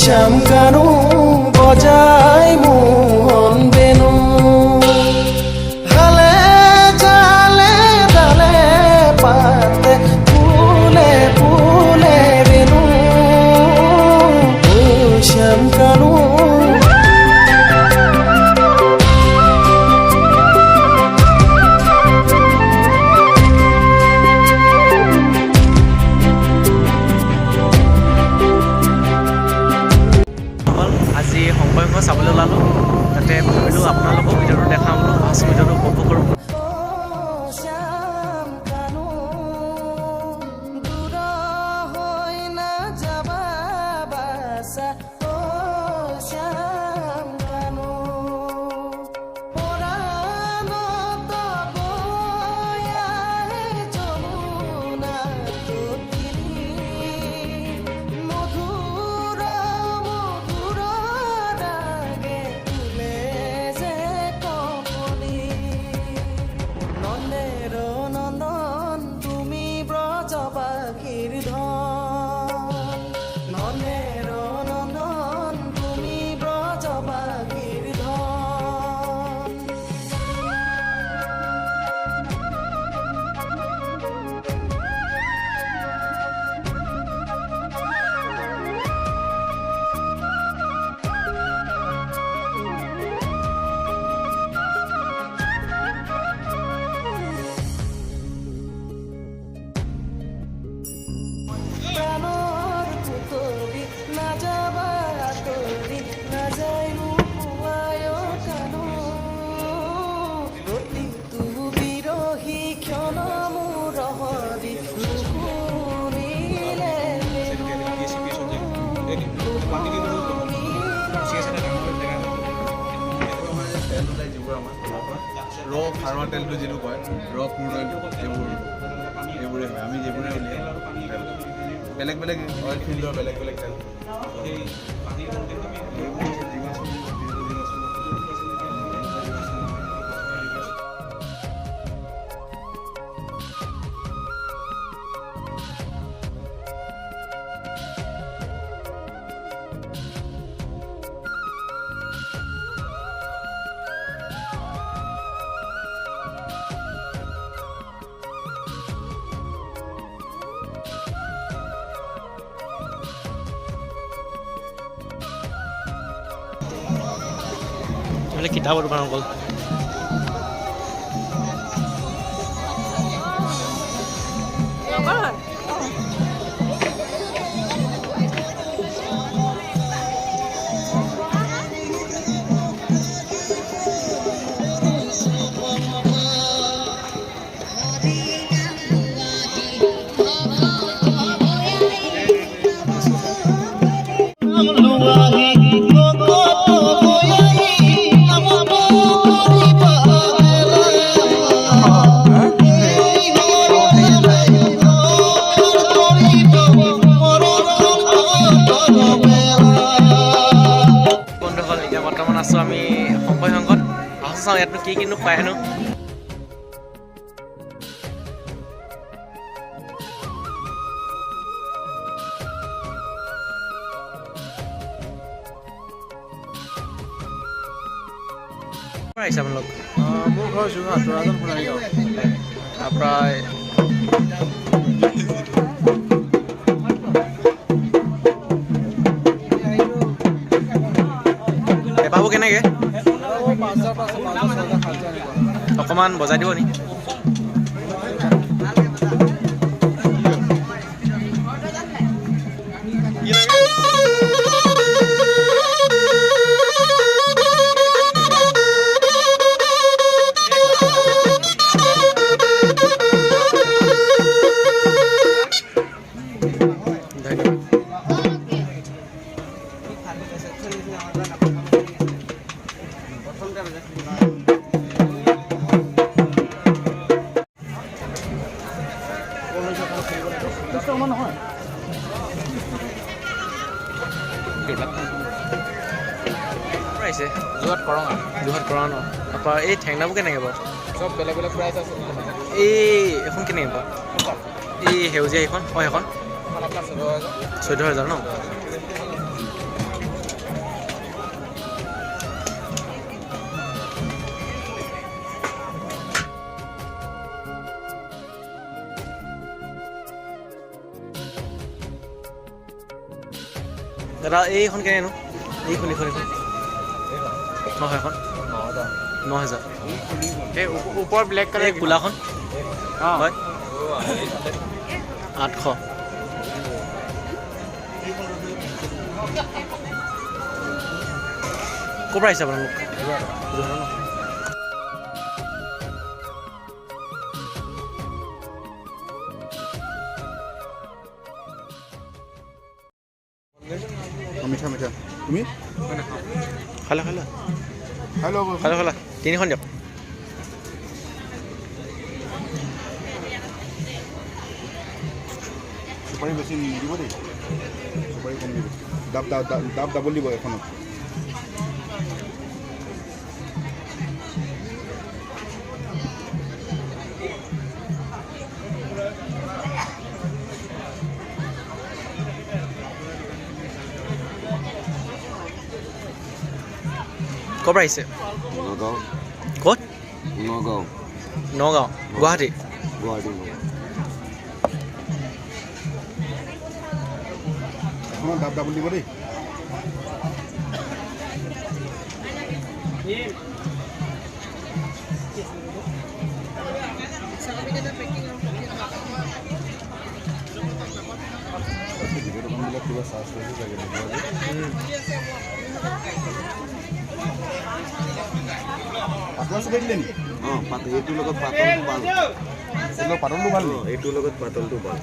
শ্যাম কানু বজাই মোহন বেনু হালে জালে ডালে পাতে ফুলে ফুলে বেনু ও শ্যাম কানু আজি সংবাদ চাবলৈ ওলালোঁ তাতে ভাবিলোঁ আপোনালোকক ভিডিঅ'টো দেখাম বোলো ফাৰ্ষ্ট ভিডিঅ'টো উপভোগ কৰোঁ শ্যাম কানু দূৰ হৈ নাযাবা বাছা ও শ্যাম কানু পৰাণত বৈ আহে যমুনা তীৰি মধুৰ মধুৰ ৰাগে তুলে যে কপনি নন্দের নন্দন তুমি ব্রজবাসীর ধন নন্দের নন্দন তুমি ব্রজবাসীর ধন প্রাণর পুতরি না যাবা তরি না যাই মুয়ায় কানু অতি তু বিরহী ক্ষণ মুরহরি নুশুনিলে ৰ ফাৰ্মাৰ তেলটো যিটো কয় ৰ ক্ৰুড অইল এইবোৰে হয় আমি যিবোৰে উলিয়াই বেলেগ বেলেগ অইল ফিল্ডৰ বেলেগ বেলেগ তেল মানে কিতাপৰ দোকান অকল বৰ্তমান আছোঁ আমি সংবাদ সংঘত আছোঁ চাওঁ ইয়াতনো কি কিনো পায় হেনো আহিছে আপোনালোক মোৰ ঘৰ যোৰহাট তৰাজন সোণাৰীগাঁও প্ৰায় এবাৰবোৰ কেনেকৈ অকণমান বজাই দিব নি আহিছে যোৰহাট কৰঙা তাৰপৰা এই ঠেংনাবোৰ কেনেকৈ বাৰু সব বেলেগ বেলেগ প্ৰাইচ আছে এই এখন কেনেকৈ বাৰু এই সেউজীয়া এইখন অঁ সেইখন 14,000 14,000 ন দাদা এইখন কেনেনো এইখন এইখন এইখন নহয় এখন 9000 এই ওপৰ ব্লেক এই কোলাখন অঁ হয় 800 ক'ৰ পৰা আহিছে আপোনালোক মিঠা মিঠা তুমি খালা খালা হেল্ল' খালা খালা তিনিখন দিয়ক চুপাৰী বেছি নিদিব দেই চুপাৰী কম দিব দাব ডাবল দিব এখনত ক'ৰ পৰা আহিছে নগাঁও ক'ত নগাঁও নগাঁও গুৱাহাটী গুৱাহাটী এখনত দাব ডাবল দিব দেই ভিডিঅ' দোকানবিলাক কিবা চাৰ্জ কৰিছে চাগে পাতলা চুপাই দিলে নেকি অঁ এইটোৰ লগত পাতলটো ভাল এইটো পাতলটো ভাল নেকি এইটোৰ লগত পাতলটো ভাল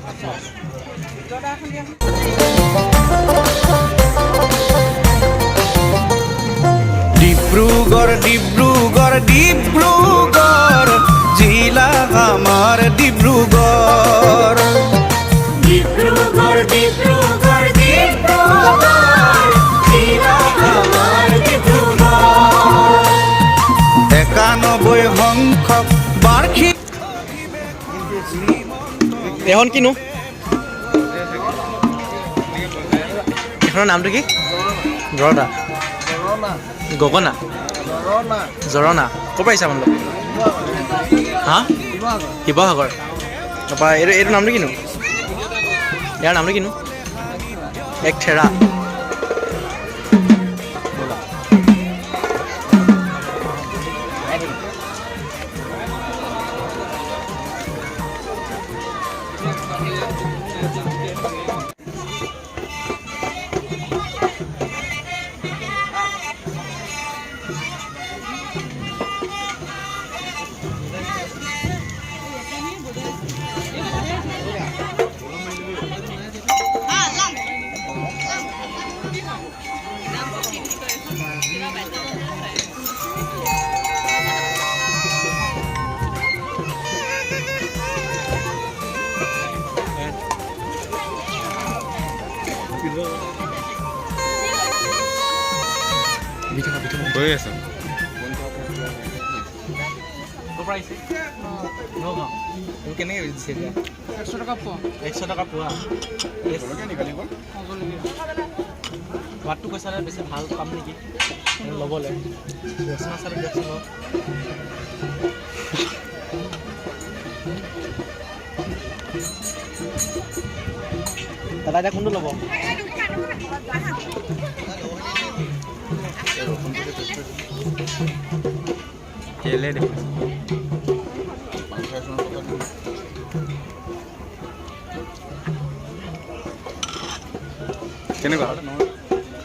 ডিব্ৰুগড় ডিব্ৰুগড় ডিব্ৰুগড় জিলা আমাৰ ডিব্ৰুগড় ডিব্ৰুগড় ডিব্ৰুগড় ডিব্ৰুগড় জিলা আমাৰ ডিব্ৰুগড় 91 সংখ্যক বাৰ্ষিক এখন কিনো এখনৰ নামটো কি জৰদা গগনা জৰণা ক'ৰ পৰা আহিছে আপোনালোক হা শিৱসাগৰ তাৰপৰা এইটো নামটো কিনো ইয়াৰ নামটো কিনো এক ঠেৰা হৈ আছে ক'ৰ পৰা আহিছে নগাঁও এইটো কেনেকৈ দিছে এতিয়া 100 টকা পোৱা 100 টকা পোৱা সোৱাদটো কৈছা বেছি ভাল পাম নেকি ল'বলৈ ৰচনা চাৰ দিয়কচোন দাদা এতিয়া কোনটো ল'ব কেলে দেখোন কেনেকুৱা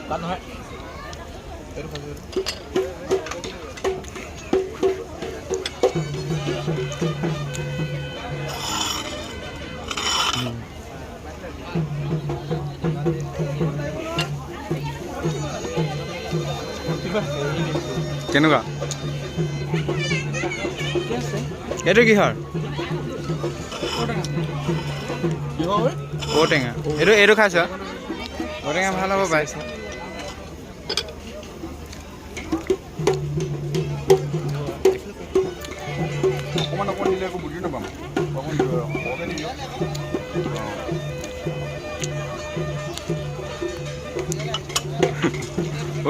তাত নহয় কেনেকুৱা এইটো কিহৰ ঔটেঙা এইটো খাইছ ঔটেঙা ভাল হ'ব পাইছে অকণমান দিলে একো বুজি নাপাম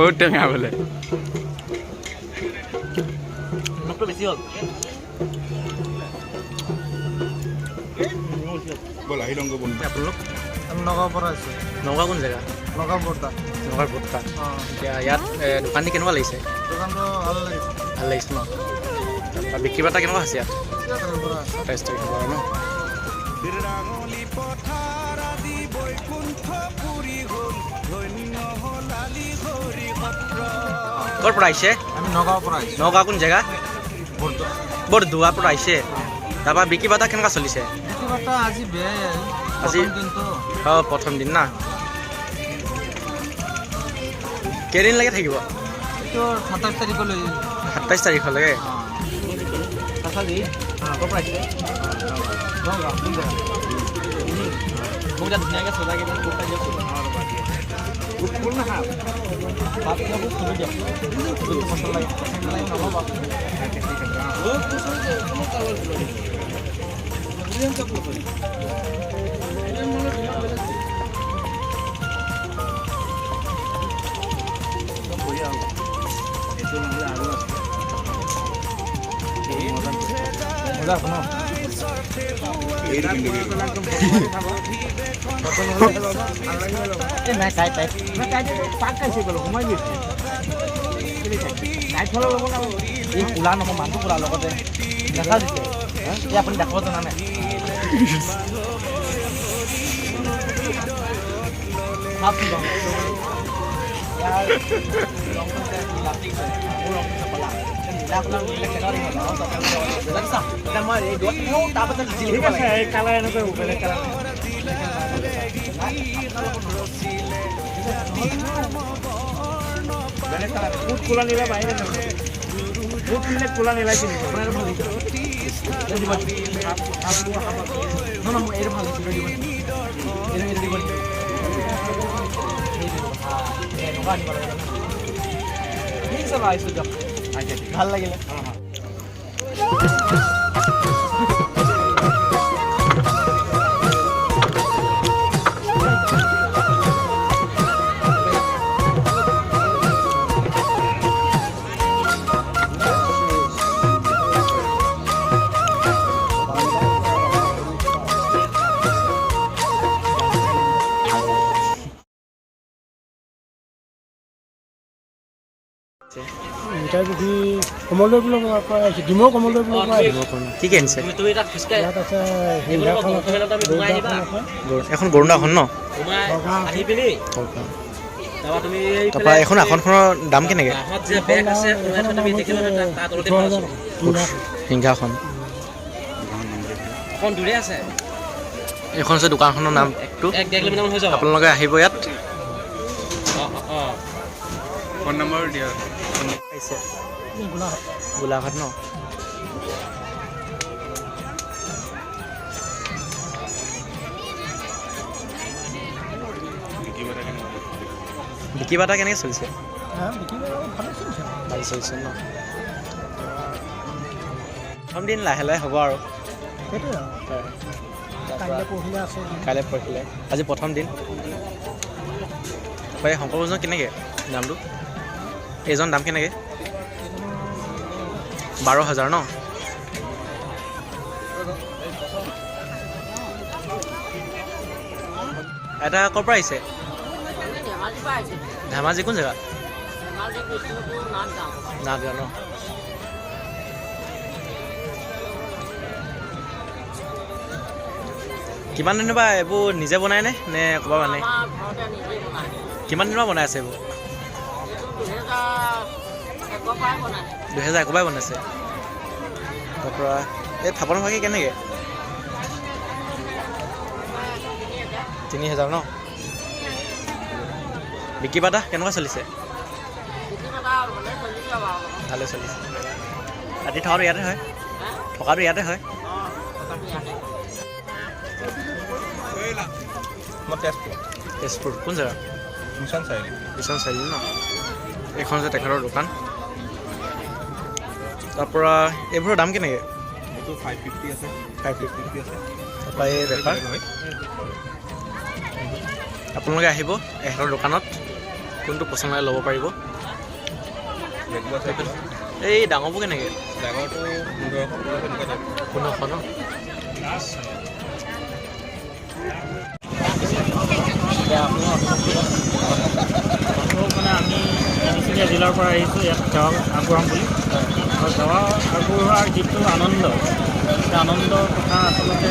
ঔটেঙা বোলে নিমখটো বেছি হ'ল ব'ল আহি লওঁগৈ বন্ধু আপোনালোক নগাঁৱৰ পৰা আছে নগাঁও কোন জেগা নগাঁও বৰ্তা নগাঁৱৰ বৰ্তা এতিয়া ইয়াত দোকানী কেনেকুৱা লাগিছে দোকানটো ভাল লাগিছে ভাল লাগিছে ন আৰু বিক্ৰী বাৰ্তা কেনেকুৱা হৈছে ইয়াত 27 তাৰিখৰ পৰা ন ৰাঙলী পথাৰ আদি বৈকুণ্ঠ পুৰি হ'ল ধন্য হলালি হৰি সত্ৰ ক'ৰ পৰা আহিছে আমি নগাঁৱৰ পৰা আহিছোঁ নগাঁও কোন জেগা বৰ্তা বৰদুৱাৰ পৰা আহিছে তাৰপৰা বিক্ৰী বাৰ্তা কেনেকুৱা চলিছে কিবাটা আজি বেয়াই আজি কিন্তু অঁ প্ৰথম দিন না কেইদিনলৈকে থাকিব এইটো 27 তাৰিখলৈ 27 তাৰিখলৈকে কোলা নহয় মানুহটো কোলা লগতে দেখা দিছে এই আপুনি দেখাব জনা নাই কোলা নীলা বাহিৰে বহুত মানে কোলা নীলাই কিনিছে আপোনাৰ ভাল এইটো ভাল ভাল লাগিলে মিঠাই পুখুৰী কমলদৈ ব্লকৰ পৰা আহিছে ডিমৌ কমলদৈ ব্লকৰ পৰা আহিব কি কি আনিছে ইয়াত আছে হিন্দাখন আছে গৰুদাখন আছে এখন গৰুণাখন ন তাৰপৰা এখন আসনখনৰ দাম কেনেকৈ সিংহাখন এইখন হৈছে দোকানখনৰ নামটো আপোনালোকে আহিব ইয়াত ফোন নম্বৰ দিয়া আহিছে গোলাঘাট ন বিক্ৰী বাৰ্তা কেনেকৈ চলিছে ভাল চলিছে ন প্ৰথম দিন লাহে লাহে হ'ব আৰু কাইলৈ পৰহিলৈ আজি প্ৰথম দিন তাৰপৰা শংকৰ ভোজন কেনেকৈ দামটো এইজন দাম কেনেকৈ 12,000 ন এটা ক'ৰ পৰা আহিছে ধেমাজি কোন জেগা নাটগাঁও ন কিমান দিনৰ পৰা এইবোৰ নিজে বনায়নে নে ক'ৰবাৰ মানে কিমান দিনৰ পৰা বনাই আছে এইবোৰ 2001 পৰাই বনাইছে তাৰপৰা এই থাপন ভাগি কেনেকৈ 3,000 ন বিক্ৰী বাৰ্তা কেনেকুৱা চলিছে ভালে চলিছে ৰাতি থকাটো ইয়াতে হয় থকাটো ইয়াতে হয় তেজপুৰ কোন জেগা মিছন চাৰিআলি ন এইখন যে তেখেতৰ দোকান তাৰপৰা এইবোৰৰ দাম কেনেকৈ এইটো 550 আছে 550 আছে তাৰপৰা এই বেপাৰ আপোনালোকে আহিব এহেঁতৰ দোকানত কোনটো পচন্দ ল'ব পাৰিব এই ডাঙৰবোৰ কেনেকৈ ডাঙৰটো 1500 ন এতিয়া আপোনাৰ জিলাৰ পৰা আহিছোঁ ইয়াত সেৱা আগবঢ়াম বুলি। আৰু সেৱা আগবঢ়োৱাৰ যিটো আনন্দ, সেই আনন্দৰ কথা আচলতে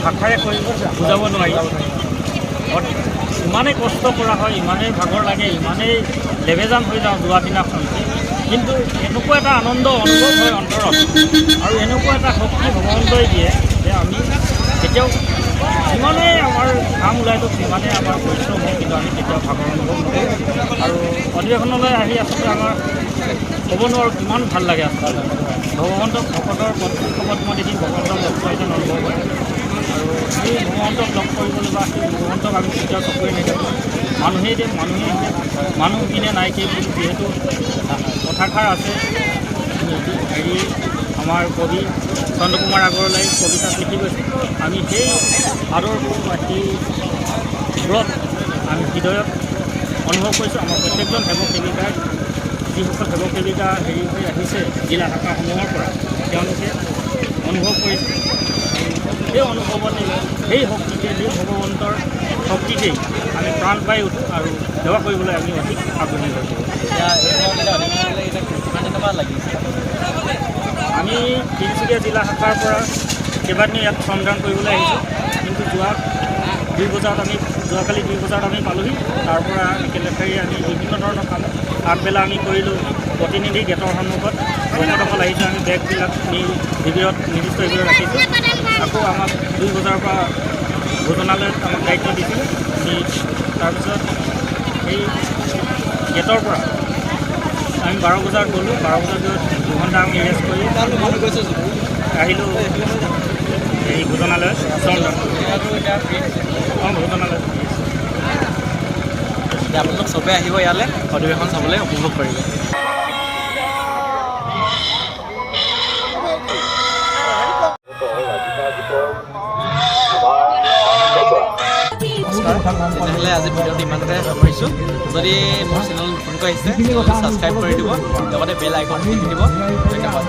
ভাষাৰে কৈ বুজাব নোৱাৰি। ইমানেই কষ্ট কৰা হয়, ইমানেই ভাগৰ লাগে, ইমানেই লেবেজান হৈ যাওঁ যোৱা দিনাখন, কিন্তু এনেকুৱা এটা আনন্দ অনুভৱ হয় অন্তৰত, আৰু এনেকুৱা এটা শক্তি ভগৱন্তই দিয়ে যে আমি কেতিয়াও যিমানেই আমাৰ কাম ওলাই দিওঁ, সিমানেই আমাৰ পৰিশ্ৰম হয়, কিন্তু আমি কেতিয়াও ভাগৰ অনুভৱ নকৰোঁ। আৰু অধিৱেশনলৈ আহি আচলতে আমাৰ ক'ব নোৱাৰোঁ কিমান ভাল লাগে আচলতে। ভগৱন্তক ভকতৰ প্ৰত্যক্ষত মই দেখি ভগৱন্তক লগ পোৱা যেন অনুভৱ হয়। আৰু সেই ভগৱন্তক লগ কৰিবলৈ বা সেই ভগৱন্তক আমি কেতিয়াও চকুৰে নেদেখোঁ, মানুহেই দিম, মানুহ কিনে নাই কি বুলি যিহেতু কথাষাৰ আছে। হেৰি আমাৰ কবি চন্দ্ৰকুমাৰ আগৰৱালাই কবিতাত লিখি গৈছে, আমি সেই আদৰ্শ বা সেই ব্ৰত আমি হৃদয়ত অনুভৱ কৰিছোঁ। আমাৰ প্ৰত্যেকজন সেৱক সেৱিকাই, যিসকল সেৱক সেৱিকা হেৰি হৈ আহিছে জিলা শাখাসমূহৰ পৰা, তেওঁলোকে অনুভৱ কৰিছে। সেই অনুভৱতে সেই শক্তিতে, সেই ভগৱন্তৰ শক্তিতেই আমি প্ৰাণ পাই উঠোঁ আৰু সেৱা কৰিবলৈ আমি অধিক আগ্ৰহী হৈছোঁ। আমি তিনিচুকীয়া জিলা শাখাৰ পৰা কেইবাদিনো ইয়াত শ্ৰমদান কৰিবলৈ আহিছোঁ, কিন্তু যোৱাকালি 2 বজাত আমি পালোহি। তাৰ পৰা একেলেঠাৰি আমি বিভিন্ন ধৰণৰ কাম আগবেলা আমি কৰিলোঁ। প্ৰতিনিধি গেটৰ সন্মুখত ভকতসকল আহিছোঁ, আমি বেগবিলাক শিবিৰত নিৰ্দিষ্ট শিবিৰত ৰাখিছোঁ। আকৌ আমাক 2 বজাৰ পৰা ভোজনালয়ত আমাক দায়িত্ব দিছিলোঁ। আমি তাৰপিছত এই গেটৰ পৰা আমি 12 বজাত গ'লোঁ। 12 বজাত গৈ 2 ঘণ্টা আমি ৰেষ্ট কৰি আহিলোঁ এই ভোজনালয়ত শ্ৰমদান। ভোজনালয়ত আপোনালোক চবেই আহিব ইয়ালৈ অধিৱেশন চাবলৈ, উপভোগ কৰিব। তেনেহ'লে আজি ভিডিঅ'টো ইমানতে সামৰিছোঁ। যদি মোৰ চেনেল নতুনকৈ আহিছে ছাবস্ক্ৰাইব কৰি দিব, লগতে বেল আইকন টিপি দিব। ধন্যবাদ।